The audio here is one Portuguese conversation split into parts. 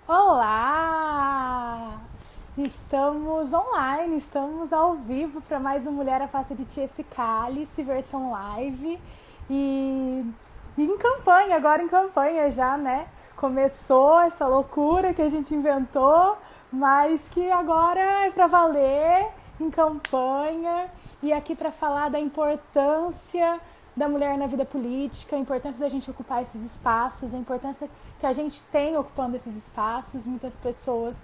Olá! Estamos online, estamos ao vivo para mais um Mulher Afasta de Ti Esse Cálice, versão live. E, e em campanha, agora em campanha já, né? Começou essa loucura que a gente inventou, mas que agora é para valer, em campanha. E aqui para falar da importância da mulher na vida política, a importância da gente ocupar esses espaços, a importância que a gente tem ocupando esses espaços. Muitas pessoas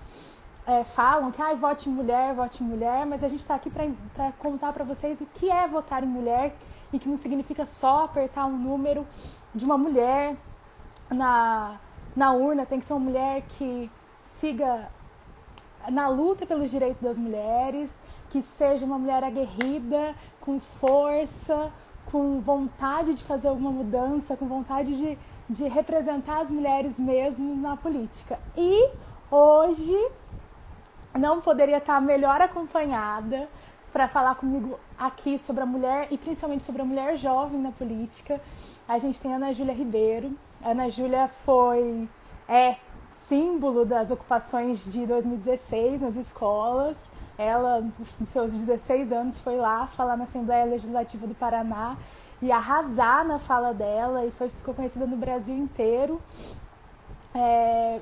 falam que vote em mulher, mas a gente está aqui para contar para vocês o que é votar em mulher e que não significa só apertar um número de uma mulher na urna. Tem que ser uma mulher que siga na luta pelos direitos das mulheres, que seja uma mulher aguerrida, com força, com vontade de fazer alguma mudança, com vontade de representar as mulheres mesmo na política. E hoje não poderia estar melhor acompanhada para falar comigo aqui sobre a mulher e principalmente sobre a mulher jovem na política. A gente tem a Ana Júlia Ribeiro. A Ana Júlia é símbolo das ocupações de 2016 nas escolas. Ela, nos seus 16 anos, foi lá falar na Assembleia Legislativa do Paraná e arrasar na fala dela, e ficou conhecida no Brasil inteiro,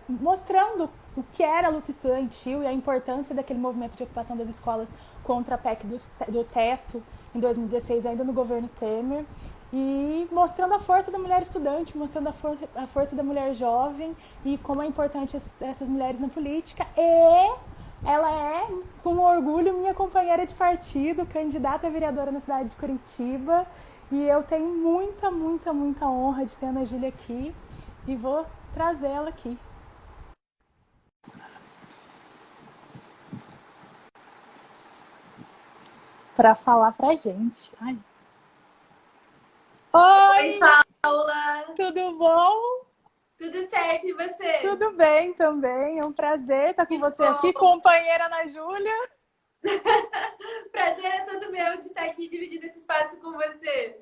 mostrando o que era a luta estudantil e a importância daquele movimento de ocupação das escolas contra a PEC do teto em 2016, ainda no governo Temer, e mostrando a força da mulher estudante, mostrando a força da mulher jovem e como é importante essas mulheres na política. E ela é, com orgulho, minha companheira de partido, candidata a vereadora na cidade de Curitiba, e eu tenho muita, muita, muita honra de ter a Ana Júlia aqui e vou trazê-la aqui para falar pra gente. Ai. Oi, Oi, Paula! tudo bom? Tudo certo e você? Tudo bem também, é um prazer estar com Que você aqui, bom! companheira Ana Júlia. Prazer é todo meu de estar aqui dividindo esse espaço com você.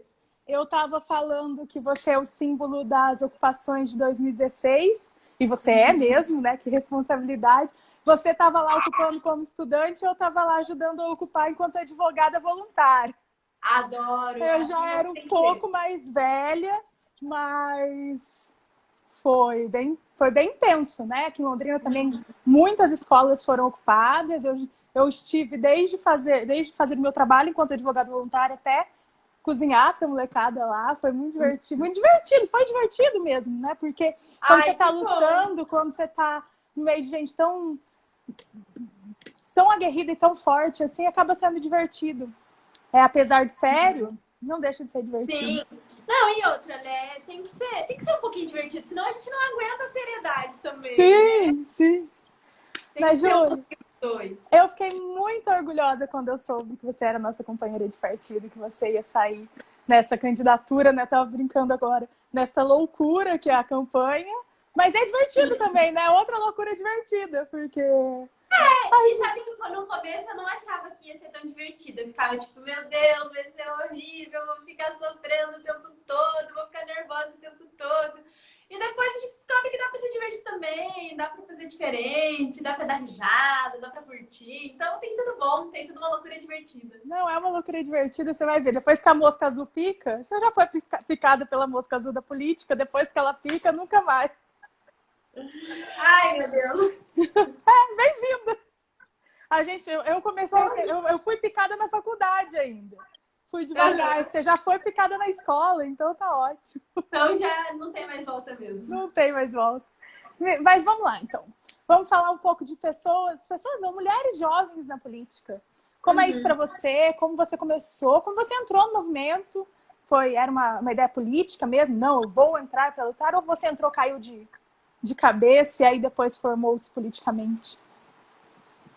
Eu estava falando que você é o símbolo das ocupações de 2016, e você é mesmo, né? Que responsabilidade. Você estava lá ocupando como estudante, eu estava lá ajudando a ocupar enquanto advogada voluntária. Adoro, Eu já assim era um tem que pouco ser. mais velha, mas foi bem intenso, né? Aqui em Londrina também muitas escolas foram ocupadas. Eu estive desde fazer o meu trabalho enquanto advogada voluntária até cozinhar para a molecada lá. Foi muito divertido, foi divertido mesmo, né? Porque quando você Ai, está que bom! lutando, quando você está no meio de gente tão aguerrida e tão forte, assim, acaba sendo divertido. Apesar de sério, não deixa de ser divertido. Sim. Não, e outra, né? Tem que ser um pouquinho divertido, senão a gente não aguenta a seriedade também, né? Sim, sim. Tem que Mas, ser um Júlia, pouquinho dos dois. eu fiquei muito orgulhosa quando eu soube que você era nossa companheira de partido, que você ia sair nessa candidatura, né? Tava brincando agora, nessa loucura que é a campanha. Mas é divertido também, né? Outra loucura divertida, porque. E sabe que no começo eu não achava que ia ser tão divertido. Eu ficava tipo, meu Deus, vai ser horrível, vou ficar sofrendo o tempo todo, vou ficar nervosa o tempo todo. E depois a gente descobre que dá pra se divertir também, dá pra fazer diferente, dá pra dar risada, dá pra curtir. Então tem sido bom, tem sido uma loucura divertida. Não, é uma loucura divertida, você vai ver. Depois que a mosca azul pica, você já foi picada pela mosca azul da política, depois que ela pica, nunca mais. Ai, meu Deus. Bem-vinda! Eu comecei, eu fui picada na faculdade ainda. Fui devagar, Uhum. você já foi picada na escola, então tá ótimo. Então já não tem mais volta mesmo. Não tem mais volta. Mas vamos lá, então. Vamos falar um pouco de pessoas não, mulheres jovens na política. Como é isso para Uhum. você? Como você começou? Como você entrou no movimento? Era uma ideia política mesmo? Não, eu vou entrar para lutar? Ou você entrou, caiu de cabeça e aí depois formou-se politicamente?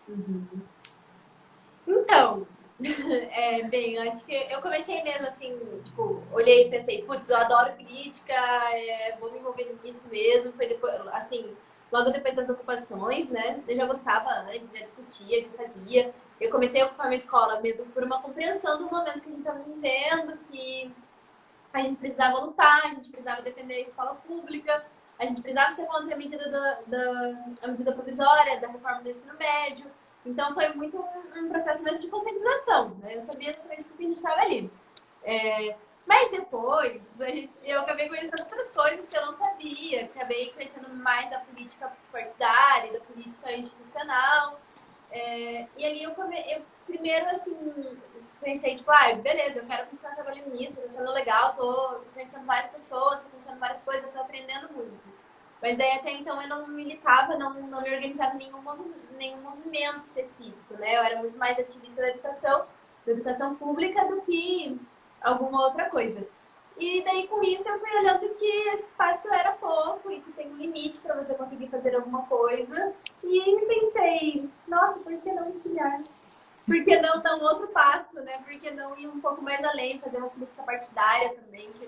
Uhum. Então, bem, eu acho que eu comecei mesmo assim, tipo, olhei e pensei, putz, eu adoro política, vou me envolver nisso mesmo. Foi depois, assim, logo depois das ocupações, né? Eu já gostava antes, já discutia, já fazia. Eu comecei a ocupar minha escola mesmo por uma compreensão do momento que a gente estava vivendo, que a gente precisava lutar, a gente precisava defender a escola pública. a gente precisava ser contra a medida provisória, da reforma do ensino médio. Então, foi muito um processo mesmo de conscientização, né? Eu sabia exatamente por que a gente estava ali. Mas depois, eu acabei conhecendo outras coisas que eu não sabia. Acabei conhecendo mais da política partidária, da política institucional. E ali eu primeiro, assim, pensei, tipo, beleza, eu quero continuar trabalhando nisso, tá sendo legal, tô conhecendo várias pessoas, tô conhecendo várias coisas, tô aprendendo muito. Mas daí até então eu não militava, não me organizava em nenhum movimento específico, né? Eu era muito mais ativista da educação pública do que alguma outra coisa. E daí com isso eu fui olhando que esse espaço era pouco e que tem um limite para você conseguir fazer alguma coisa. E pensei, nossa, por que não criar? Por que não dar um outro passo, né? Por que não ir um pouco mais além, fazer uma política partidária também, que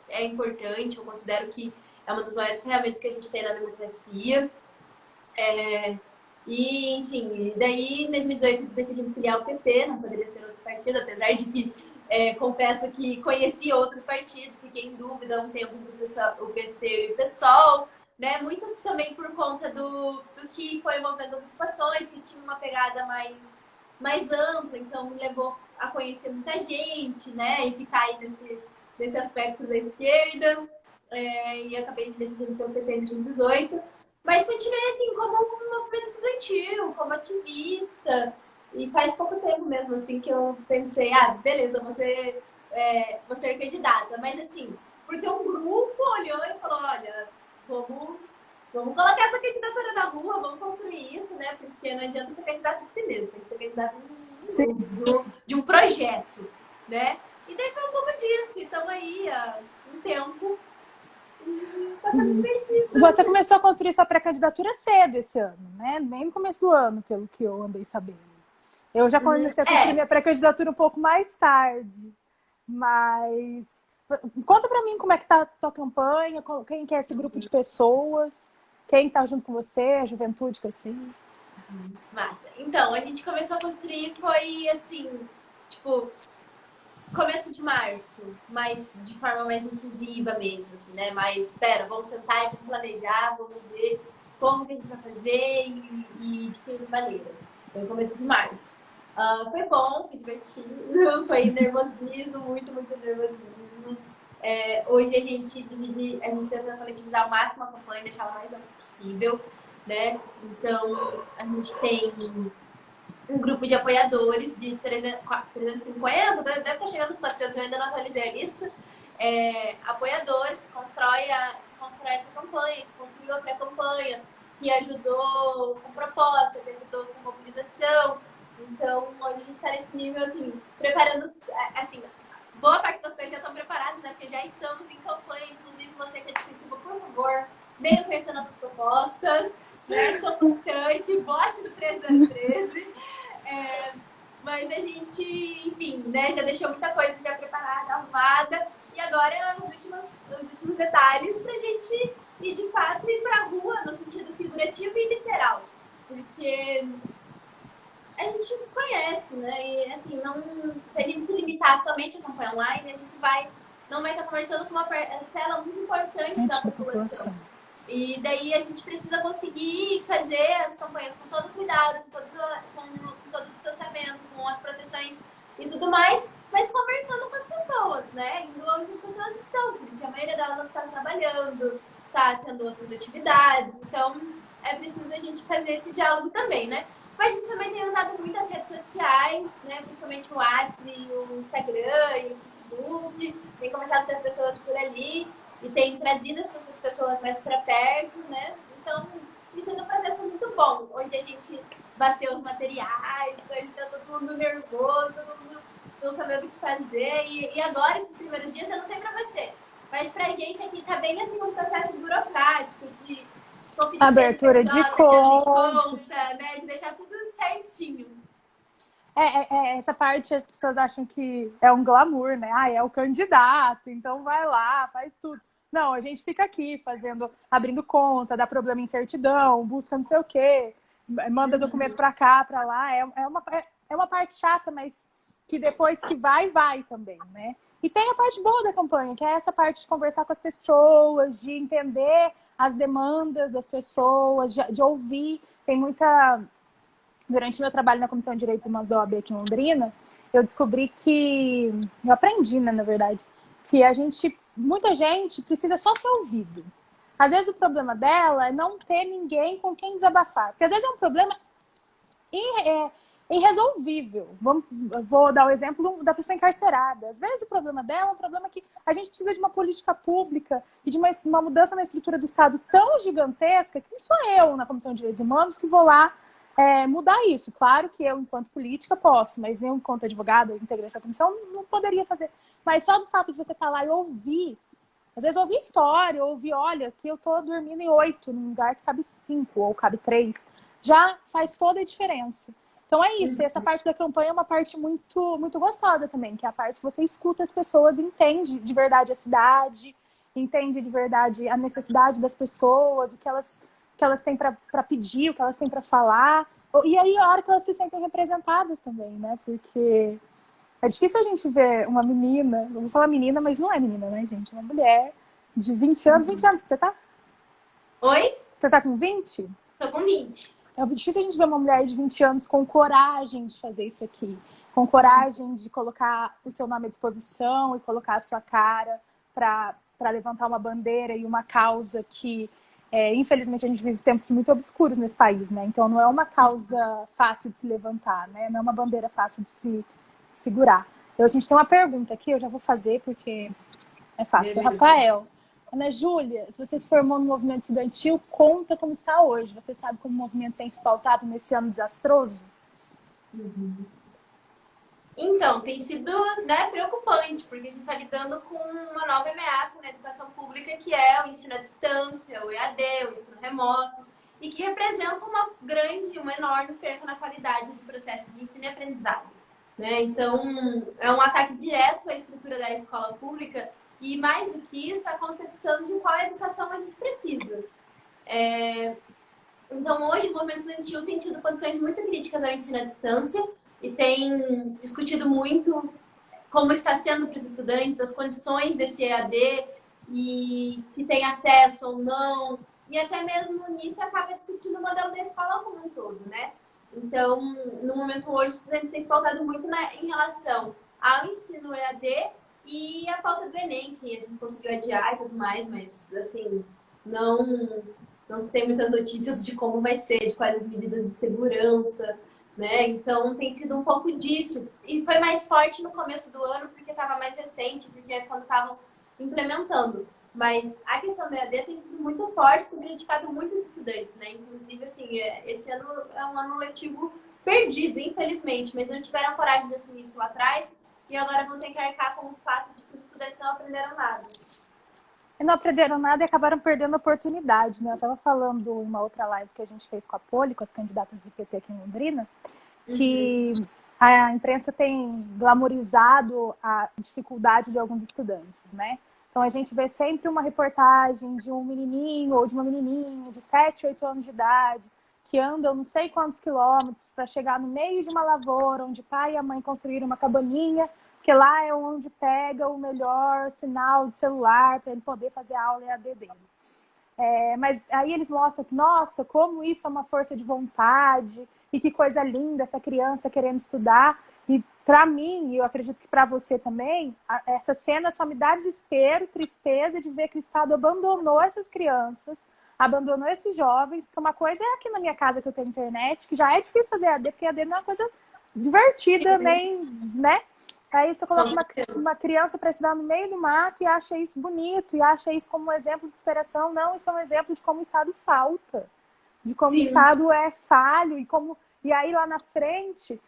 é importante, eu considero que é uma das maiores ferramentas que a gente tem na democracia. E, enfim, daí em 2018 decidimos criar o PT, não poderia ser outro partido, apesar de que confesso que conheci outros partidos, fiquei em dúvida um tempo do o PST e o PSOL, né? Muito também por conta do que foi envolvendo as ocupações, que tinha uma pegada mais ampla, então me levou a conhecer muita gente, né? E ficar aí nesse aspecto da esquerda. E acabei decidindo ter o PT em 2018. Mas continuei assim, como um movimento estudantil, como ativista. E faz pouco tempo mesmo, assim, que eu pensei, beleza, vou ser candidata. Mas assim, porque um grupo olhou e falou, olha, vamos colocar essa candidatura na rua, vamos construir isso, né? Porque não adianta ser candidata de si mesmo, tem que ser candidata de um projeto, né? E daí foi um pouco disso. Então aí, há um tempo, tá sendo divertido. Você começou a construir sua pré-candidatura cedo esse ano, né? Nem no começo do ano, pelo que eu andei sabendo. Eu já comecei a construir minha pré-candidatura um pouco mais tarde. Mas conta pra mim como é que tá a tua campanha, quem que é esse grupo de pessoas, quem tá junto com você, a juventude que eu sei. Massa. Então, a gente começou a construir, foi assim, tipo, começo de março, mas de forma mais incisiva mesmo, assim, né? Mas, vamos sentar e vamos planejar, vamos ver como que a gente vai fazer e de que maneiras. Foi começo de março. Foi bom, foi divertido, foi nervosismo, muito nervosismo. Hoje a gente tenta coletivisar ao máximo a campanha, deixar ela mais ampla possível, né? Então, a gente tem um grupo de apoiadores de 350, deve estar chegando nos 400, eu ainda não atualizei a lista. Apoiadores que constrói essa campanha, que construiu a pré-campanha, que ajudou com proposta, que ajudou com mobilização. Então, hoje a gente está nesse nível, assim, preparando, assim, boa parte das coisas já estão preparadas, né? Porque já estamos em campanha, inclusive você que é discutível, por favor, venham conhecer nossas propostas, né? São bastante, vote no 313. Mas a gente, enfim, né, já deixou muita coisa já preparada, arrumada, e agora os últimos detalhes pra gente ir de fato ir pra rua, no sentido figurativo e literal. Porque a gente conhece, né? E assim, se a gente se limitar somente à campanha online, a gente não vai estar conversando com uma parcela muito importante da população. E daí a gente precisa conseguir fazer as campanhas com todo cuidado, com todo o distanciamento, com as proteções e tudo mais, mas conversando com as pessoas, né? Indo onde as pessoas estão, porque a maioria delas está trabalhando, está tendo outras atividades, então é preciso a gente fazer esse diálogo também, né? Mas a gente também tem usado muitas redes sociais, né? Principalmente o WhatsApp, o Instagram e o Facebook, tem conversado com as pessoas por ali e tem trazido essas pessoas mais para perto, né? Então, isso é um processo muito bom, onde a gente bateu os materiais, onde tá todo mundo nervoso, todo mundo não sabendo o que fazer. E agora, esses primeiros dias, eu não sei pra você, mas pra gente aqui tá bem assim um processo burocrático de abertura de conta, né? De deixar tudo certinho. Essa parte as pessoas acham que é um glamour, né? É o candidato, então vai lá, faz tudo. Não, a gente fica aqui abrindo conta, dá problema em certidão, busca não sei o quê, manda documento para cá, para lá. É uma parte chata, mas que depois que vai também, né? E tem a parte boa da campanha, que é essa parte de conversar com as pessoas, de entender as demandas das pessoas, de ouvir. Tem muita... Durante meu trabalho na Comissão de Direitos Humanos da OAB aqui em Londrina, eu descobri que... Eu aprendi, né, na verdade, que muita gente precisa só ser ouvido. Às vezes o problema dela é não ter ninguém com quem desabafar. Porque às vezes é um problema irresolvível. Vou dar o exemplo da pessoa encarcerada. Às vezes o problema dela é um problema que a gente precisa de uma política pública e de uma mudança na estrutura do Estado tão gigantesca que não sou eu, na Comissão de Direitos Humanos, que vou lá mudar isso. Claro que eu, enquanto política, posso, mas eu, enquanto advogada, integrante da comissão, não poderia fazer. Mas só do fato de você estar lá e ouvir, às vezes ouvir história, ouvir, olha, que eu tô dormindo em 8, num lugar que cabe 5 ou cabe 3, já faz toda a diferença. Então é isso, essa parte da campanha é uma parte muito, muito gostosa também, que é a parte que você escuta as pessoas, entende de verdade a cidade, entende de verdade a necessidade das pessoas, o que elas têm para pedir, o que elas têm para falar, e aí a hora que elas se sentem representadas também, né? Porque é difícil a gente ver uma menina, eu vou falar menina, mas não é menina, né, gente? Uma mulher de 20 anos, 20 anos que você tá? Oi? Você tá com 20? Tô com 20. É difícil a gente ver uma mulher de 20 anos com coragem de fazer isso aqui. Com coragem de colocar o seu nome à disposição e colocar a sua cara para levantar uma bandeira e uma causa que, infelizmente, a gente vive tempos muito obscuros nesse país, né? Então, não é uma causa fácil de se levantar, né? Não é uma bandeira fácil de se segurar. Então, a gente tem uma pergunta aqui, eu já vou fazer porque é fácil. Beleza. Rafael. Ana Júlia, se você se formou no movimento estudantil, conta como está hoje. Você sabe como o movimento tem se pautado nesse ano desastroso? Então, tem sido, né, preocupante, porque a gente está lidando com uma nova ameaça na educação pública, que é o ensino à distância, o EAD, o ensino remoto, e que representa uma enorme perda na qualidade do processo de ensino e aprendizado. Né? Então, é um ataque direto à estrutura da escola pública e, mais do que isso, a concepção de qual educação a gente precisa. Então, hoje, o movimento estudantil tem tido posições muito críticas ao ensino à distância e tem discutido muito como está sendo para os estudantes, as condições desse EAD e se tem acesso ou não. E até mesmo nisso acaba discutindo o modelo da escola como um todo, né? Então, no momento hoje, os estudantes têm se pautado muito em relação ao ensino EAD e a pauta do Enem, que a gente conseguiu adiar e tudo mais, mas, assim, não se tem muitas notícias de como vai ser, de quais as medidas de segurança, né? Então, tem sido um pouco disso. E foi mais forte no começo do ano, porque estava mais recente, porque é quando estavam implementando. Mas a questão do EAD tem sido muito forte, tem criticado muitos estudantes, né? Inclusive, assim, esse ano é um ano letivo perdido, infelizmente, mas não tiveram coragem de assumir isso lá atrás e agora vão ter que arcar com o fato de que os estudantes não aprenderam nada. E não aprenderam nada e acabaram perdendo a oportunidade, né? Eu estava falando em uma outra live que a gente fez com a Poli, com as candidatas do PT aqui em Londrina, que a imprensa tem glamorizado a dificuldade de alguns estudantes, né? Então, a gente vê sempre uma reportagem de um menininho ou de uma menininha de 7, 8 anos de idade que andam não sei quantos quilômetros para chegar no meio de uma lavoura onde o pai e a mãe construíram uma cabaninha, porque lá é onde pega o melhor sinal de celular para ele poder fazer a aula EAD dele. Mas aí eles mostram que, nossa, como isso é uma força de vontade e que coisa linda essa criança querendo estudar. E para mim, e eu acredito que para você também, essa cena só me dá desespero, tristeza de ver que o Estado abandonou essas crianças, abandonou esses jovens, porque uma coisa é aqui na minha casa que eu tenho internet, que já é difícil fazer EAD, porque EAD não é uma coisa divertida, nem, né? Aí você coloca uma criança para estudar no meio do mato e acha isso bonito, e acha isso como um exemplo de superação. Não, isso é um exemplo de como o Estado falta, de como o Estado é falho, e aí lá na frente...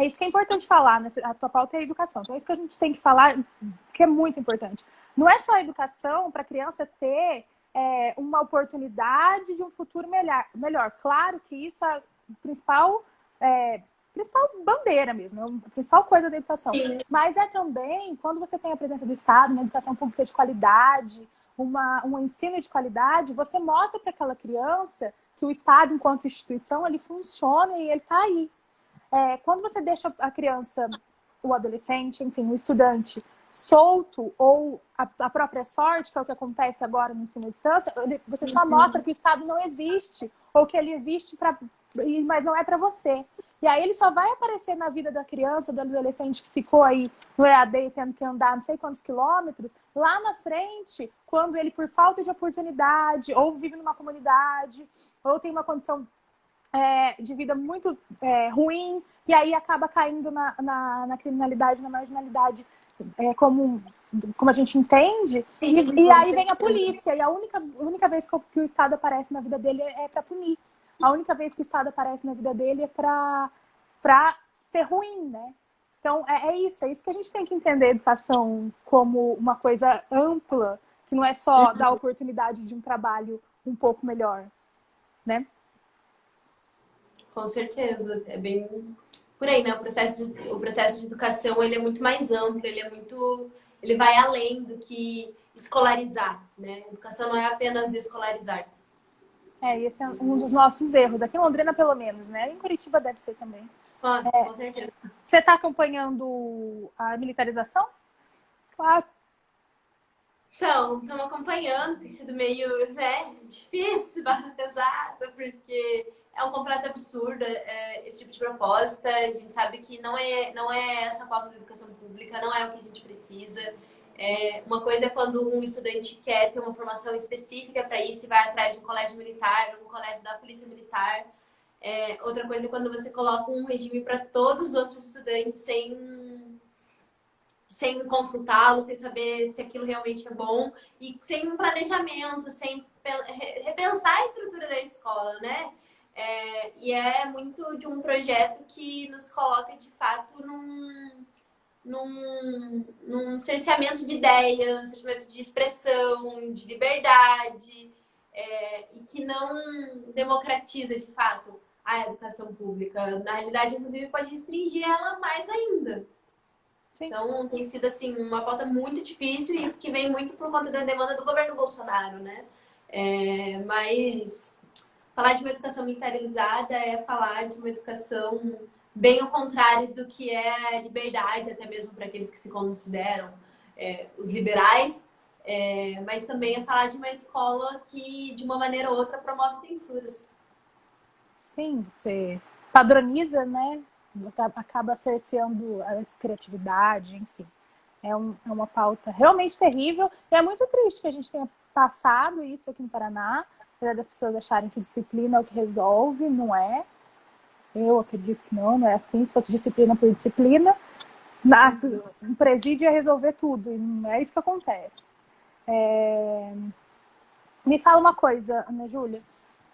É isso que é importante falar, né? A tua pauta é a educação. Então é isso que a gente tem que falar, que é muito importante. Não é só a educação para a criança ter uma oportunidade de um futuro melhor. Claro que isso é a principal bandeira mesmo, a principal coisa da educação. Sim. Mas é também, quando você tem a presença do Estado, uma educação pública de qualidade, um ensino de qualidade, você mostra para aquela criança que o Estado, enquanto instituição, ele funciona e ele está aí. Quando você deixa a criança, o adolescente, enfim, o estudante, solto ou a própria sorte, que é o que acontece agora no ensino à distância, você só mostra que o Estado não existe ou que ele existe mas não é para você. E aí ele só vai aparecer na vida da criança, do adolescente que ficou aí no EAD tendo que andar não sei quantos quilômetros, lá na frente, quando ele, por falta de oportunidade, ou vive numa comunidade, ou tem uma condição de vida muito ruim, e aí acaba caindo na criminalidade, na marginalidade, como a gente entende, e aí vem a polícia, e a única vez que o Estado aparece na vida dele é para punir. A única vez que o Estado aparece na vida dele é para ser ruim, né? Então, é isso que a gente tem que entender a educação como uma coisa ampla, que não é só dar oportunidade de um trabalho um pouco melhor, né? Com certeza, é bem por aí, né? O processo de educação, ele é muito mais amplo, ele vai além do que escolarizar, né? Educação não é apenas escolarizar. Esse é um dos nossos erros. Aqui em Londrina, pelo menos, né? Em Curitiba deve ser também. Com certeza. Você está acompanhando a militarização? Claro. Então, estamos acompanhando, tem sido meio, né, difícil, barra pesada, porque é um completo absurdo esse tipo de proposta. A gente sabe que não é essa pauta da educação pública, não é o que a gente precisa. Uma coisa é quando um estudante quer ter uma formação específica para isso e vai atrás de um colégio militar, um colégio da polícia militar. Outra coisa é quando você coloca um regime para todos os outros estudantes sem consultá-lo, sem saber se aquilo realmente é bom e sem um planejamento, sem repensar a estrutura da escola, né? E é muito de um projeto que nos coloca, de fato, num cerceamento de ideia, num cerceamento de expressão, de liberdade, e que não democratiza, de fato, a educação pública. Na realidade, inclusive, pode restringir ela mais ainda. Sim. Então, tem sido, assim, uma pauta muito difícil e que vem muito por conta da demanda do governo Bolsonaro, né? Mas falar de uma educação militarizada é falar de uma educação bem ao contrário do que é liberdade, até mesmo para aqueles que se consideram os liberais, mas também é falar de uma escola que, de uma maneira ou outra, promove censuras. Sim, você padroniza, né? Acaba cerceando a criatividade, enfim. É uma pauta realmente terrível. E é muito triste que a gente tenha passado isso aqui no Paraná, apesar das pessoas acharem que disciplina é o que resolve, não é. Eu acredito que não é assim. Se fosse disciplina por disciplina, um presídio ia resolver tudo, e não é isso que acontece. Me fala uma coisa, Ana Júlia.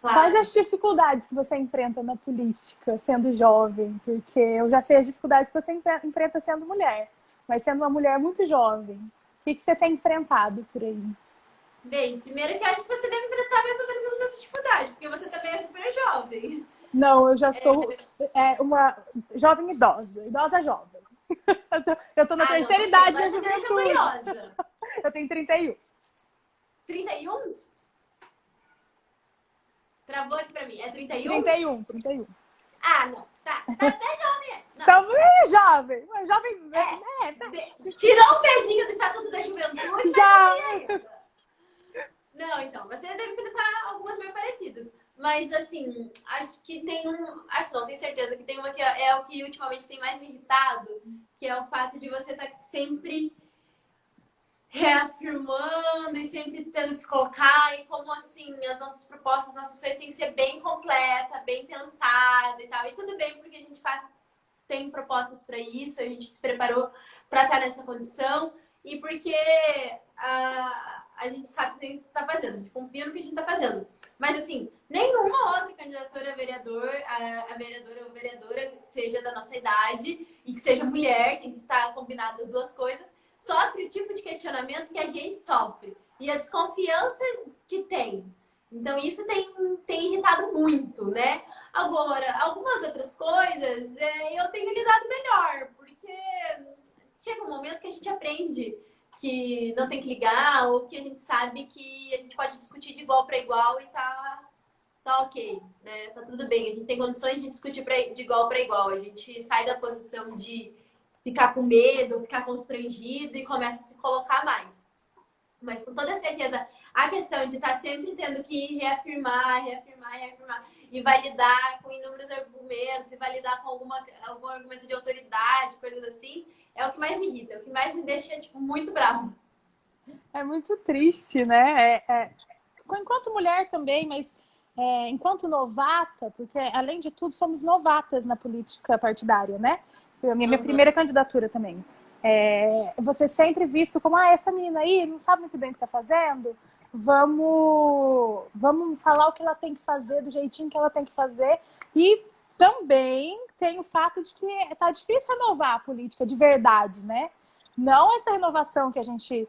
Claro. Quais as dificuldades que você enfrenta na política, sendo jovem? Porque eu já sei as dificuldades que você enfrenta sendo mulher, mas sendo uma mulher muito jovem, o que você tem enfrentado por aí? Bem, primeiro que acho que você deve enfrentar mais ou menos as mesmas dificuldades, porque você também é super jovem. Não, eu já sou uma jovem idosa jovem. Eu tô na terceira idade da juventude. Eu tenho 31. 31? Travou aqui pra mim. É 31? 31. Ah, não. Tá até jovem. Também jovem. Jovem. Tirou o pezinho do Estatuto da Juventude. Já. Não, então. Você deve enfrentar algumas bem parecidas. Mas, assim, acho que tem tenho certeza que tem uma que é o que ultimamente tem mais me irritado, que é o fato de você estar sempre reafirmando e sempre tendo que se colocar e como, assim, as nossas propostas, as nossas coisas têm que ser bem completa, bem pensada e tal. E tudo bem, porque a gente tem propostas para isso, a gente se preparou para estar nessa condição e porque a gente sabe o que a gente está fazendo, a gente confia no que a gente está fazendo. Mas, assim, nenhuma outra candidatura a vereadora ou vereadora que seja da nossa idade e que seja mulher, tem que estar combinado as duas coisas, sofre o tipo de questionamento que a gente sofre e a desconfiança que tem. Então, isso tem irritado muito, né? Agora, algumas outras coisas eu tenho lidado melhor, porque chega um momento que a gente aprende que não tem que ligar ou que a gente sabe que a gente pode discutir de igual para igual e tá ok, né? Tá tudo bem. A gente tem condições de discutir de igual para igual. A gente sai da posição de ficar com medo, ficar constrangido e começa a se colocar mais. Mas com toda certeza, a questão de estar sempre tendo que reafirmar e validar com inúmeros argumentos e validar com algum argumento de autoridade, coisas assim, é o que mais me irrita, é o que mais me deixa, tipo, muito bravo. É muito triste, né? Enquanto mulher também, mas enquanto novata, porque além de tudo somos novatas na política partidária, né? Minha primeira candidatura também. Você sempre visto como, essa menina aí não sabe muito bem o que está fazendo, vamos falar o que ela tem que fazer, do jeitinho que ela tem que fazer. E também tem o fato de que tá difícil renovar a política de verdade, né? Não essa renovação que a gente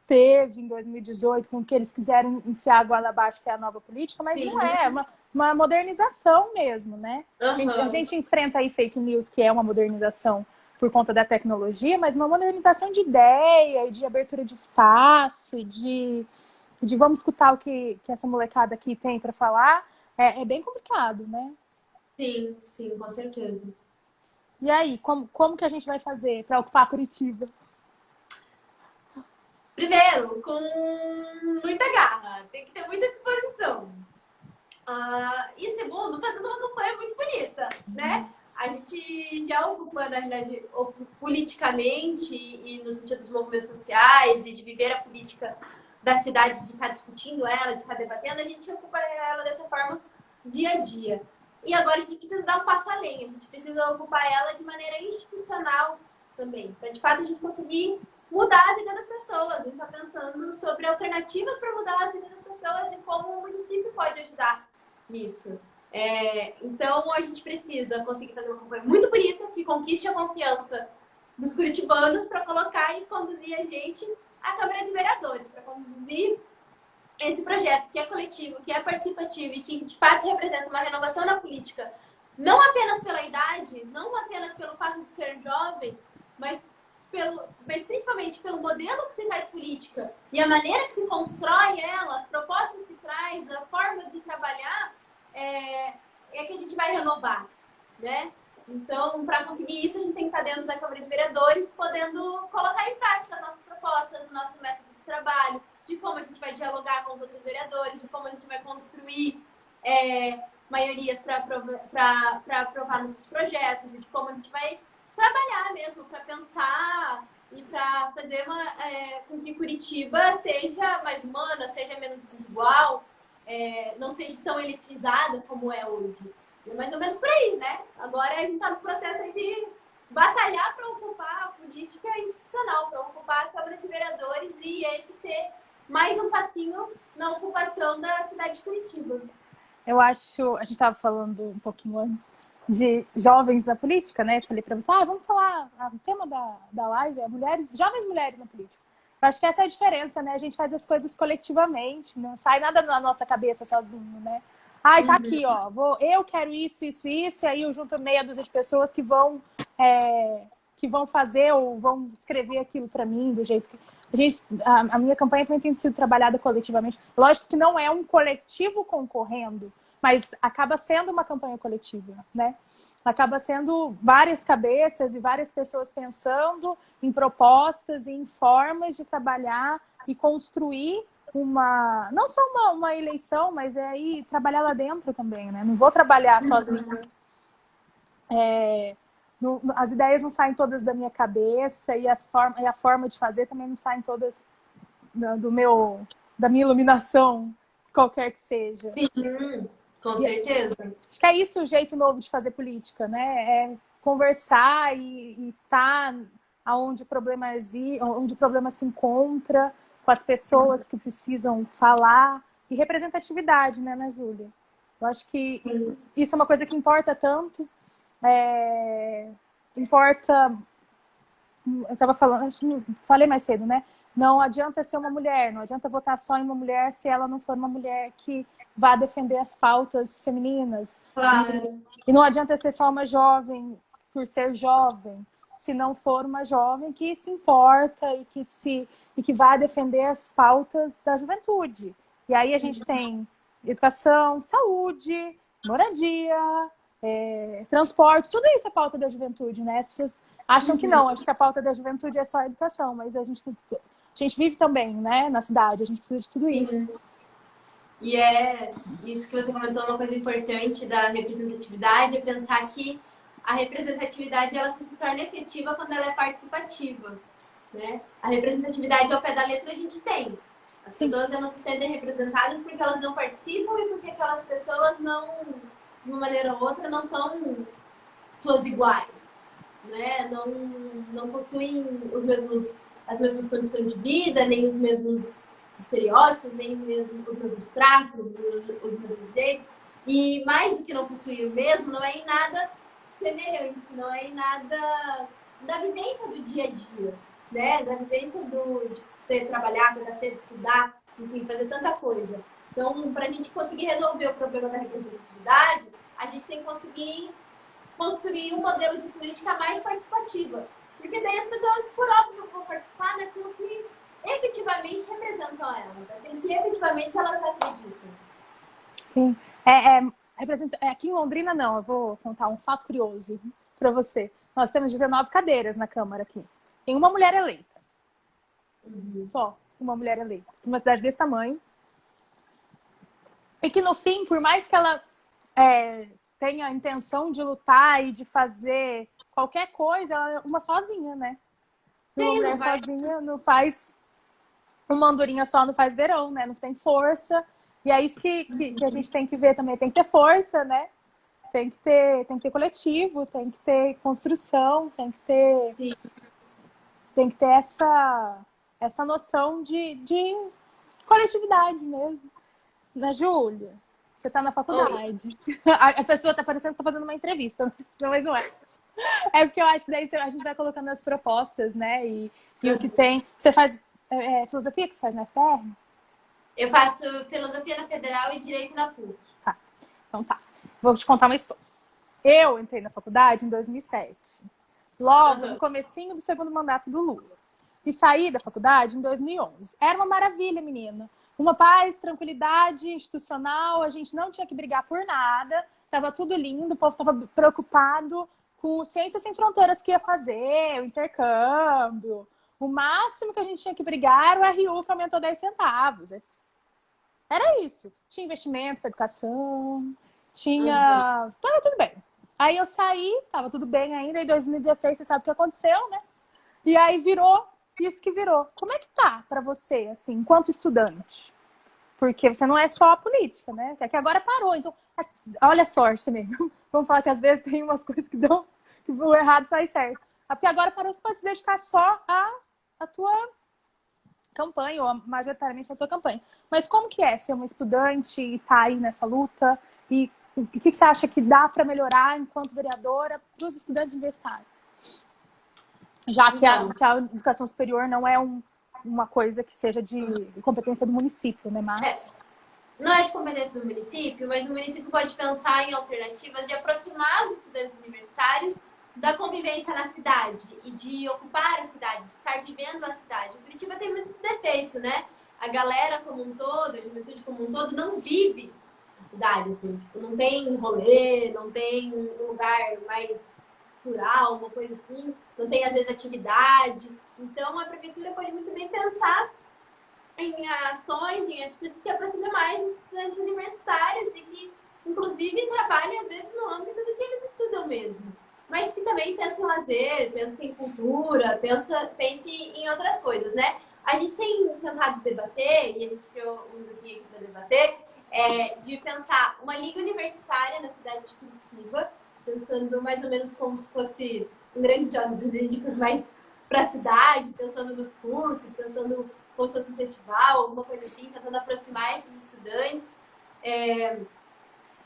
teve em 2018, com que eles quiseram enfiar a goela abaixo, que é a nova política, mas Sim. não é uma modernização mesmo, né? A gente enfrenta aí fake news, que é uma modernização por conta da tecnologia, mas uma modernização de ideia, de abertura de espaço, de vamos escutar o que essa molecada aqui tem para falar, é bem complicado, né? Sim, sim, com certeza. E aí, como que a gente vai fazer para ocupar Curitiba? Primeiro, com muita garra, tem que ter muita disposição. E segundo, fazendo uma campanha muito bonita, né? A gente já ocupa, na realidade, politicamente e no sentido dos movimentos sociais e de viver a política da cidade, de estar discutindo ela, de estar debatendo, a gente ocupa ela dessa forma dia a dia. E agora a gente precisa dar um passo além, a gente precisa ocupar ela de maneira institucional também, para de fato a gente conseguir mudar a vida das pessoas. A gente está pensando sobre alternativas para mudar a vida das pessoas e como o município pode ajudar nisso. Então, a gente precisa conseguir fazer uma campanha muito bonita, que conquiste a confiança dos curitibanos para colocar e conduzir a gente à Câmara de Vereadores, para conduzir esse projeto que é coletivo, que é participativo e que, de fato, representa uma renovação na política, não apenas pela idade, não apenas pelo fato de ser jovem, mas principalmente pelo modelo que se faz política e a maneira que se constrói ela, as propostas que traz, a forma de trabalhar, que a gente vai renovar, né? Então, para conseguir isso, a gente tem que estar dentro da Câmara de Vereadores, podendo colocar em prática as nossas propostas, o nosso método de trabalho, de como a gente vai dialogar com os outros vereadores, de como a gente vai construir maiorias para aprovar nossos projetos e de como a gente vai trabalhar mesmo para pensar e para fazer com que Curitiba seja mais humana, seja menos desigual, não seja tão elitizada como é hoje. É mais ou menos por aí, né? Agora a gente está no processo de batalhar para ocupar a política institucional, para ocupar a Câmara de Vereadores e esse ser mais um passinho na ocupação da cidade de Curitiba. Eu acho, a gente estava falando um pouquinho antes de jovens na política, né? Eu falei para você, vamos falar, o tema da live é jovens mulheres na política. Eu acho que essa é a diferença, né? A gente faz as coisas coletivamente, não sai nada na nossa cabeça sozinho, né? Tá aqui, ó, eu quero isso, e aí eu junto meia dúzia de pessoas que vão fazer ou vão escrever aquilo para mim do jeito que... A minha campanha também tem sido trabalhada coletivamente. Lógico que não é um coletivo concorrendo, mas acaba sendo uma campanha coletiva, né? Acaba sendo várias cabeças e várias pessoas pensando em propostas e em formas de trabalhar e construir não só uma eleição, mas aí trabalhar lá dentro também, né? Não vou trabalhar sozinha. As ideias não saem todas da minha cabeça e a forma de fazer também não saem todas da minha iluminação, qualquer que seja. Sim, com certeza. Acho que é isso o jeito novo de fazer política, né? É conversar e estar onde o problema se encontra, com as pessoas que precisam falar, e representatividade, né, Júlia? Eu acho que isso é uma coisa que importa tanto. Importa, eu estava falando, falei mais cedo, né? Não adianta ser uma mulher, não adianta votar só em uma mulher se ela não for uma mulher que vá defender as pautas femininas. Claro. E não adianta ser só uma jovem por ser jovem, se não for uma jovem que se importa e que vá defender as pautas da juventude. E aí a gente tem educação, saúde, moradia, transporte, tudo isso é pauta da juventude, né? As pessoas acham que não, acho que a pauta da juventude é só a educação, mas a gente vive também, né, na cidade, a gente precisa de tudo isso. Sim. E é isso que você comentou, uma coisa importante da representatividade, é pensar que a representatividade ela se torna efetiva quando ela é participativa, né? A representatividade ao pé da letra a gente tem. As Sim. pessoas não serem representadas porque elas não participam e porque aquelas pessoas não, de uma maneira ou outra, não são suas iguais, né? Não possuem as mesmas condições de vida, nem os mesmos estereótipos, nem os mesmos traços, os mesmos jeitos. E mais do que não possuir o mesmo, não é em nada semelhante, não é em nada da vivência do dia a dia, né? Da vivência de ter trabalhar, acordar cedo, estudar, enfim, fazer tanta coisa. Então, para a gente conseguir resolver o problema da representatividade, a gente tem que conseguir construir um modelo de política mais participativa. Porque daí as pessoas, por óbvio, vão participar daquilo que efetivamente representam elas, daquilo que efetivamente elas acreditam. Sim. Aqui em Londrina, não, eu vou contar um fato curioso para você. Nós temos 19 cadeiras na Câmara aqui. Tem uma mulher eleita. Só uma mulher eleita. Uma cidade desse tamanho. E que no fim, por mais que ela tenha a intenção de lutar e de fazer qualquer coisa, ela é uma sozinha, né? Uma mulher sozinha não faz... Uma andorinha só não faz verão, né? Não tem força. E é isso que a gente tem que ver também. Tem que ter força, né? Tem que ter coletivo, tem que ter construção, tem que ter essa noção de coletividade mesmo. Né, Júlia? Você está na faculdade. A pessoa está parecendo que está fazendo uma entrevista, mas não é. É porque eu acho que daí a gente vai colocando as propostas, né? E o que tem. Você faz filosofia que você faz na FR? Eu faço filosofia na Federal e direito na PUC. Tá. Então tá. Vou te contar uma história. Eu entrei na faculdade em 2007. Logo no comecinho do segundo mandato do Lula. E saí da faculdade em 2011. Era uma maravilha, menina. Uma paz, tranquilidade institucional. A gente não tinha que brigar por nada. Tava tudo lindo. O povo tava preocupado com Ciências Sem Fronteiras que ia fazer, o intercâmbio. O máximo que a gente tinha que brigar era o RU que aumentou 10 centavos. Era isso. Tinha investimento para educação, tinha... Tava tudo bem. Aí eu saí, tava tudo bem ainda, em 2016 você sabe o que aconteceu, né? E aí virou isso que virou. Como é que tá para você, assim, enquanto estudante? Porque você não é só a política, né? É que agora parou, então... Olha a sorte mesmo. Vamos falar que às vezes tem umas coisas que dão... que o errado sai certo. Porque agora parou, você pode se dedicar só a tua campanha, ou majoritariamente a tua campanha. Mas como que é ser uma estudante e estar aí nessa luta? E o que você acha que dá para melhorar enquanto vereadora para os estudantes universitários? Já que a educação superior não é uma coisa que seja de competência do município, né? Mas... Não é de competência do município, mas o município pode pensar em alternativas de aproximar os estudantes universitários da convivência na cidade e de ocupar a cidade, de estar vivendo a cidade. O Curitiba tem muito esse defeito, né? A galera como um todo, a juventude como um todo, não vive a cidade, assim. Tipo, não tem rolê, não tem um lugar mais rural, uma coisa assim. Não tem, às vezes, atividade. Então, a prefeitura pode muito bem pensar em ações, em atitudes que aproximem mais os estudantes universitários e que, inclusive, trabalhem, às vezes, no âmbito do que eles estudam mesmo. Mas que também pense em lazer, pense em cultura, pense em outras coisas, né? A gente tem tentado debater, e a gente criou um aqui para debater, de pensar uma liga universitária na cidade de Curitiba, pensando mais ou menos como se fosse um grandes jogos jurídicos, mas para a cidade, pensando nos cursos, pensando como se fosse um festival, alguma coisa assim, tentando aproximar esses estudantes.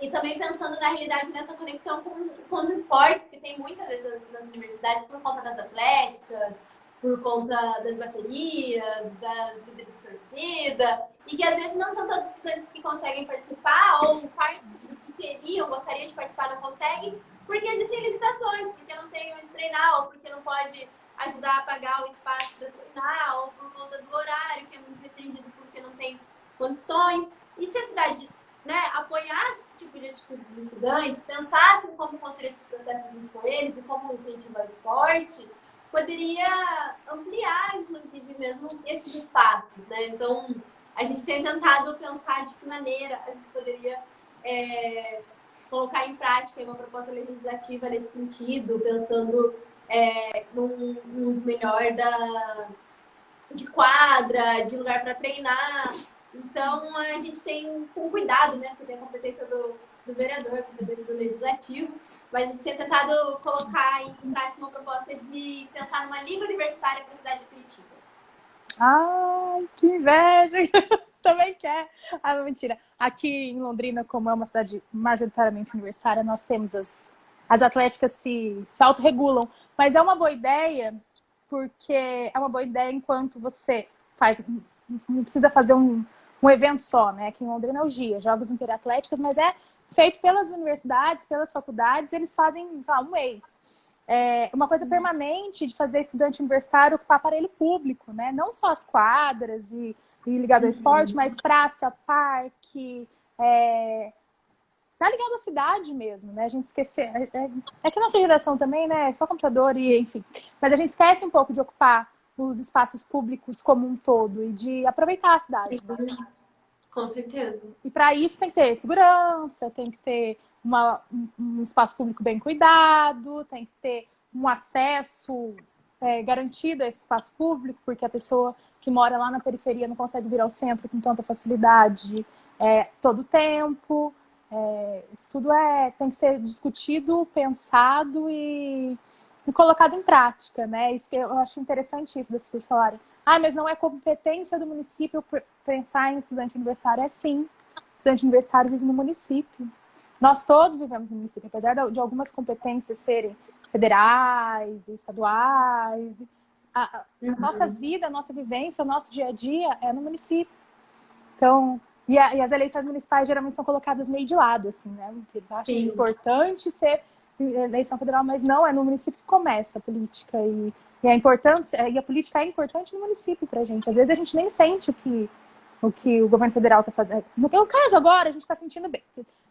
E também pensando na realidade nessa conexão com os esportes, que tem muitas vezes nas universidades, por conta das atléticas, por conta das baterias, das líderes de torcida, e que às vezes não são todos os estudantes que conseguem participar, ou parte do que queriam, gostariam de participar, não conseguem, porque existem limitações, porque não tem onde treinar, ou porque não pode ajudar a pagar o espaço para treinar, ou por conta do horário, que é muito restringido porque não tem condições. E se a cidade, né, apoiasse tipo de atitude dos estudantes, pensassem como construir esses processos junto com eles e como incentivar o esporte, poderia ampliar, inclusive, mesmo esses espaços, né? Então, a gente tem tentado pensar de que maneira a gente poderia colocar em prática uma proposta legislativa nesse sentido, pensando num uso melhor de quadra, de lugar para treinar. Então, a gente tem com cuidado, né? Porque tem a competência do vereador, a competência do legislativo, mas a gente tem tentado colocar em prática uma proposta de pensar numa liga universitária para a cidade de Curitiba. Ai, que inveja! Também quer. Ah, mentira. Aqui em Londrina, como é uma cidade majoritariamente universitária, nós temos as atléticas se autorregulam. Mas é uma boa ideia, porque é uma boa ideia enquanto você faz. Não precisa fazer um evento só, né? Aqui em Londrina é o GIA, Jogos Interatléticos, mas é feito pelas universidades, pelas faculdades, eles fazem, sei lá, um mês. Uma coisa permanente de fazer estudante universitário ocupar aparelho público, né? Não só as quadras e ligado ao esporte, mas praça, parque, tá ligado à cidade mesmo, né? A gente esquece. É que a nossa geração também, né? É só computador e enfim. Mas a gente esquece um pouco de ocupar os espaços públicos como um todo e de aproveitar a cidade. Né? Com certeza. E para isso tem que ter segurança, tem que ter um espaço público bem cuidado, tem que ter um acesso garantido a esse espaço público, porque a pessoa que mora lá na periferia não consegue vir ao centro com tanta facilidade todo o tempo. Isso tudo tem que ser discutido, pensado e colocado em prática, né? Isso que eu acho interessante isso das pessoas falarem. Mas não é competência do município pensar em estudante universitário. É sim. O estudante universitário vive no município. Nós todos vivemos no município, apesar de algumas competências serem federais, estaduais. A nossa vida, a nossa vivência, o nosso dia a dia é no município. Então, e as eleições municipais geralmente são colocadas meio de lado, assim, né? Eles acham importante ser eleição federal, mas não, é no município que começa a política e a política é importante no município pra gente. Às vezes a gente nem sente o que o governo federal tá fazendo. No caso agora, a gente tá sentindo bem.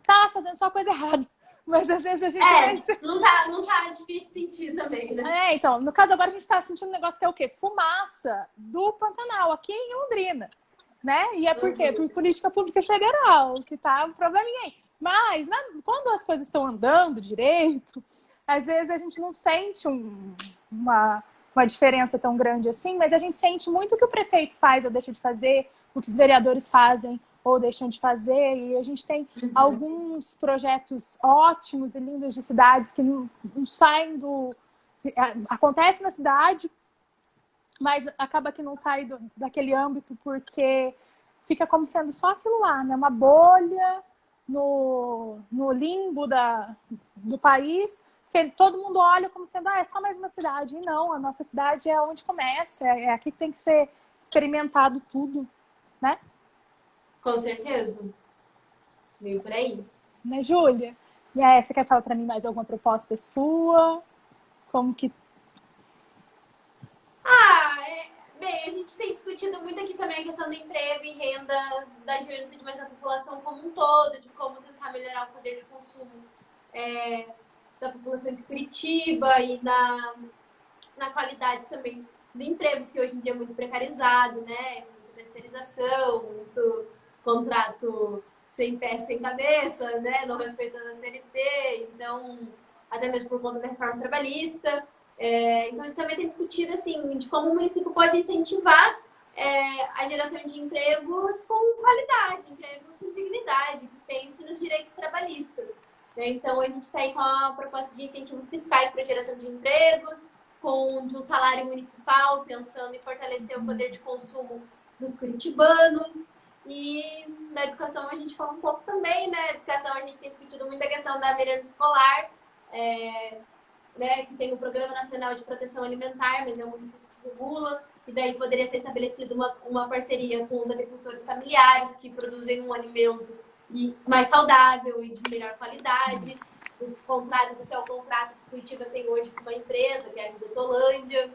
Tá fazendo só coisa errada. Mas às vezes a gente... não tá difícil sentir também, né? Então, no caso agora a gente tá sentindo um negócio que é o quê? Fumaça do Pantanal, aqui em Londrina. Né? E é por quê? Por política pública federal, que tá um probleminha aí. Mas, quando as coisas estão andando direito, às vezes a gente não sente uma diferença tão grande assim, mas a gente sente muito o que o prefeito faz ou deixa de fazer, o que os vereadores fazem ou deixam de fazer, e a gente tem alguns projetos ótimos e lindos de cidades que não saem do... Acontece na cidade, mas acaba que não sai daquele âmbito porque fica como sendo só aquilo lá, né? Uma bolha no limbo do país, que todo mundo olha como sendo, é só mais uma cidade. E não, a nossa cidade é onde começa, é aqui que tem que ser experimentado tudo, né? Com certeza. Meio por aí. Né, Júlia? E aí, você quer falar para mim mais alguma proposta sua? Como que... Bem, a gente tem discutido muito aqui também a questão do emprego e renda da juventude, mas da população como um todo, de como tentar melhorar o poder de consumo da população de Curitiba e na qualidade também do emprego, que hoje em dia é muito precarizado, né? Muita terceirização, muito contrato sem pé, sem cabeça, né? Não respeitando a CLT, então, até mesmo por conta da reforma trabalhista. Então, a gente também tem discutido assim, de como o município pode incentivar a geração de empregos com qualidade, empregos com dignidade, que pense nos direitos trabalhistas. Né? Então, a gente está aí com a proposta de incentivos fiscais para a geração de empregos, de um salário municipal, pensando em fortalecer o poder de consumo dos curitibanos. E na educação a gente fala um pouco também, né? Na educação a gente tem discutido muito a questão da merenda escolar, né, que tem o Programa Nacional de Proteção Alimentar, mas é um município que regula, e daí poderia ser estabelecida uma parceria com os agricultores familiares que produzem um alimento mais saudável e de melhor qualidade, ao contrário do que é o contrato que Curitiba tem hoje com uma empresa, que é a Risotolândia.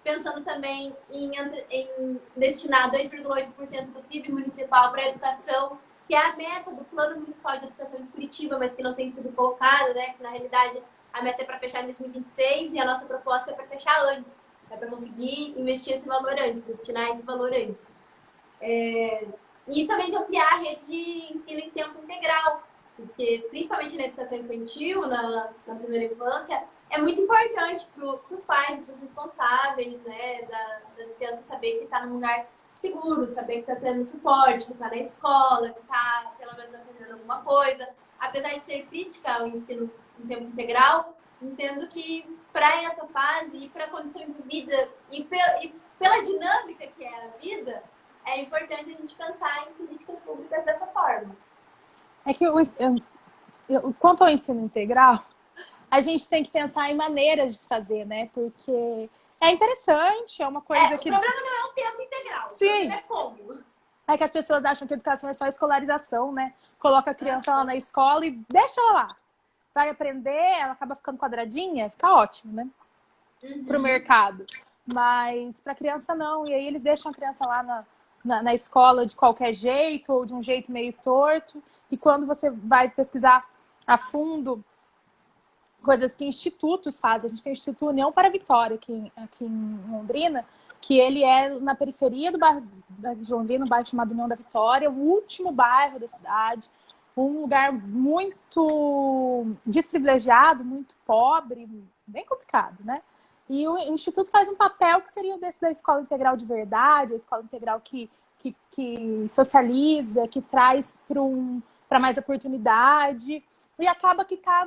Pensando também em destinar 2,8% do PIB municipal para a educação, que é a meta do Plano Municipal de Educação de Curitiba, mas que não tem sido colocada, né? Que na realidade a meta é para fechar em 2026 e a nossa proposta é para fechar antes. É para conseguir investir esse valor antes, destinar esse valor antes. E também de ampliar a rede de ensino em tempo integral, porque principalmente na educação infantil, na primeira infância, é muito importante para os pais e para os responsáveis, né, das crianças saber que está num lugar seguro, saber que está tendo suporte, que está na escola, que está pelo menos aprendendo alguma coisa. Apesar de ser crítica ao ensino em tempo integral, entendo que para essa fase e para a condição de vida e pela dinâmica que é a vida, é importante a gente pensar em políticas públicas dessa forma. É que quanto ao ensino integral, a gente tem que pensar em maneiras de se fazer, né? Porque é interessante, é uma coisa que... O problema não é o tempo integral, Sim. O problema é como. É que as pessoas acham que a educação é só escolarização, né? Coloca a criança lá na escola e deixa ela lá. Vai aprender, ela acaba ficando quadradinha, fica ótimo, né? Pro mercado. Mas pra criança não. E aí eles deixam a criança lá na escola de qualquer jeito, ou de um jeito meio torto. E quando você vai pesquisar a fundo coisas que institutos fazem, a gente tem o Instituto União para a Vitória aqui em Londrina, que ele é na periferia do bairro de Londrina, um bairro chamado União da Vitória, o último bairro da cidade, um lugar muito desprivilegiado, muito pobre, bem complicado, né? E o Instituto faz um papel que seria desse da escola integral de verdade, a escola integral que socializa, que traz para mais oportunidade, e acaba que está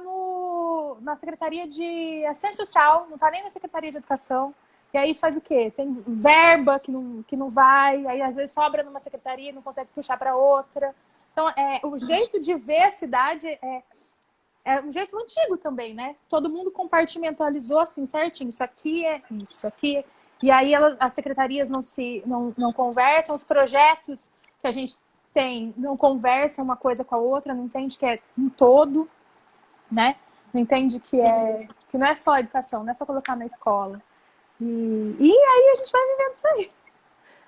na Secretaria de Assistência Social, não está nem na Secretaria de Educação. E aí isso faz o quê? Tem verba que não vai, aí às vezes sobra numa secretaria e não consegue puxar para outra. Então, o jeito de ver a cidade é um jeito antigo também, né? Todo mundo compartimentalizou assim, certinho. Isso aqui é isso, aqui. E aí as secretarias não conversam, os projetos que a gente tem não conversam uma coisa com a outra, não entende que é um todo, né? Não entende que não é só educação, não é só colocar na escola. E aí a gente vai vivendo isso aí.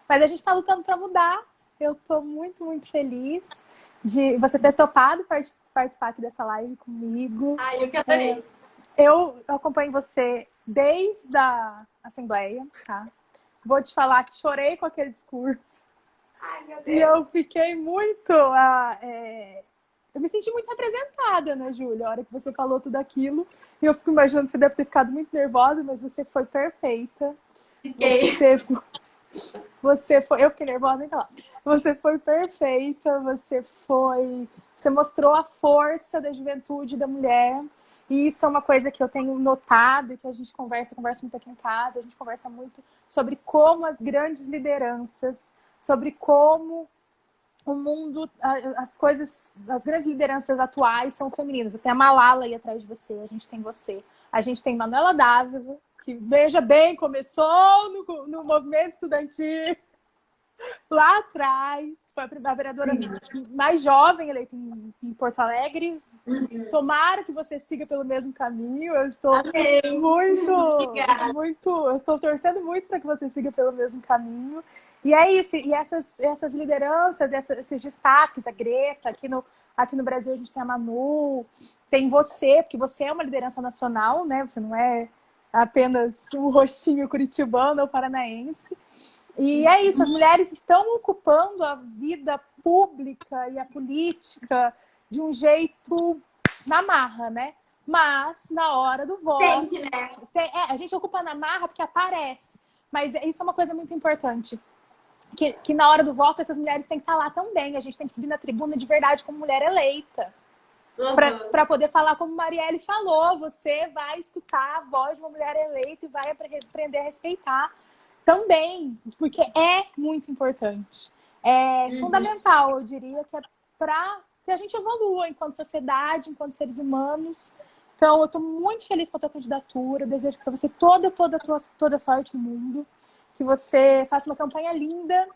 Mas a gente está lutando para mudar. Eu estou muito, muito feliz de você ter topado participar aqui dessa live comigo. Eu que adorei. Eu acompanho você desde a Assembleia, tá? Vou te falar que chorei com aquele discurso. Ai, meu Deus. E eu fiquei muito... eu me senti muito representada, né, Júlia? A hora que você falou tudo aquilo. E eu fico imaginando que você deve ter ficado muito nervosa, mas você foi perfeita. Fiquei. Você foi... Eu fiquei nervosa, então. Você foi perfeita, você mostrou a força da juventude da mulher. E isso é uma coisa que eu tenho notado e que a gente conversa muito aqui em casa. A gente conversa muito sobre como as grandes lideranças, sobre como o mundo, as grandes lideranças atuais são femininas. Até a Malala aí atrás de você, a gente tem você. A gente tem Manuela Dávila, que, veja bem, começou no movimento estudantil lá atrás. Foi a vereadora mais jovem eleita em Porto Alegre. Tomara que você siga pelo mesmo caminho. Eu estou eu estou torcendo muito para que você siga pelo mesmo caminho. E é isso. E essas lideranças, esses destaques, a Greta, aqui no Brasil a gente tem a Manu, tem você, porque você é uma liderança nacional, né? Você não é apenas um rostinho curitibano ou paranaense. E é isso, as mulheres estão ocupando a vida pública e a política de um jeito na marra, né? Mas na hora do voto... Tem que, né? A gente ocupa na marra porque aparece. Mas isso é uma coisa muito importante. Que na hora do voto essas mulheres têm que estar lá também. A gente tem que subir na tribuna de verdade como mulher eleita. Para poder falar como Marielle falou. Você vai escutar a voz de uma mulher eleita e vai aprender a respeitar também, porque é muito importante. É fundamental, eu diria, que é para que a gente evolua enquanto sociedade, enquanto seres humanos. Então, eu estou muito feliz com a tua candidatura. Eu desejo para você toda sorte no mundo. Que você faça uma campanha linda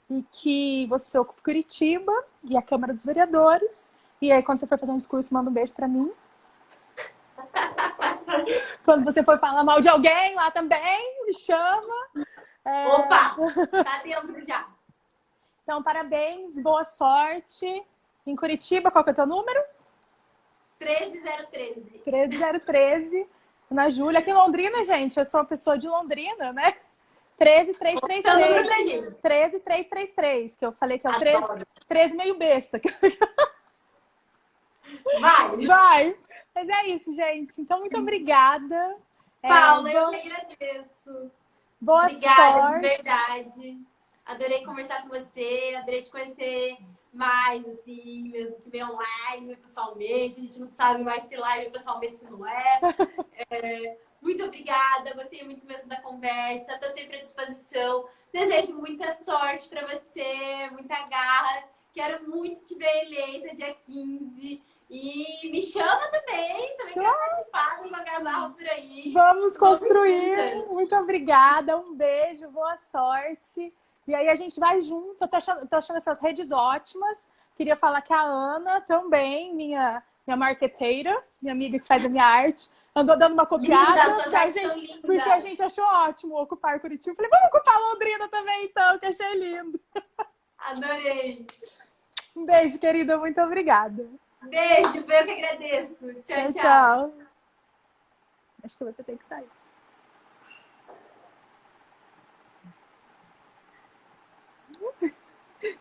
e que você ocupe Curitiba e a Câmara dos Vereadores. E aí, quando você for fazer um discurso, manda um beijo para mim. Quando você for falar mal de alguém lá também, me chama. Opa! Tá dentro já. Então, parabéns, boa sorte. Em Curitiba, qual que é o teu número? 13013. 13013. Ana Júlia, aqui em Londrina, gente, eu sou uma pessoa de Londrina, né? Seu número pra 13333. gente. 13333, que eu falei que é o 13, Adoro. 13 meio besta. Vai! Vai! Mas é isso, gente. Então, muito obrigada. Paula, eu que agradeço. Boa Obrigada, sorte. de verdade. Adorei conversar com você, adorei te conhecer mais, assim, mesmo que meio online, pessoalmente. A gente não sabe mais se live pessoalmente, se não é. Muito obrigada, gostei muito mesmo da conversa. Estou sempre à disposição. Desejo muita sorte para você, muita garra. Quero muito te ver eleita dia 15. E me chama também quero participar de uma casal por aí. Vamos construir. Muito obrigada, um beijo, boa sorte. E aí a gente vai junto. Eu tô achando essas redes ótimas. Queria falar que a Ana também, minha marqueteira, minha amiga que faz a minha arte, andou dando uma copiada. Porque a gente achou ótimo ocupar Curitiba. Falei, vamos ocupar Londrina também, então, que achei lindo. Adorei. Um beijo, querida. Muito obrigada. Beijo, eu que agradeço. Tchau, tchau. Tchau. Acho que você tem que sair.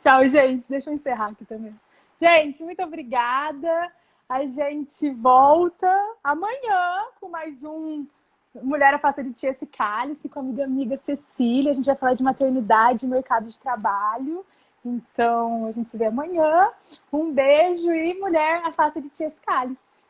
Tchau, gente. Deixa eu encerrar aqui também. Gente, muito obrigada. A gente volta amanhã com mais um Mulher Afasta de Ti Esse Cálice com a minha amiga Cecília. A gente vai falar de maternidade e mercado de trabalho. Então, a gente se vê amanhã. Um beijo e Mulher Afasta de Ti Esse Cálice.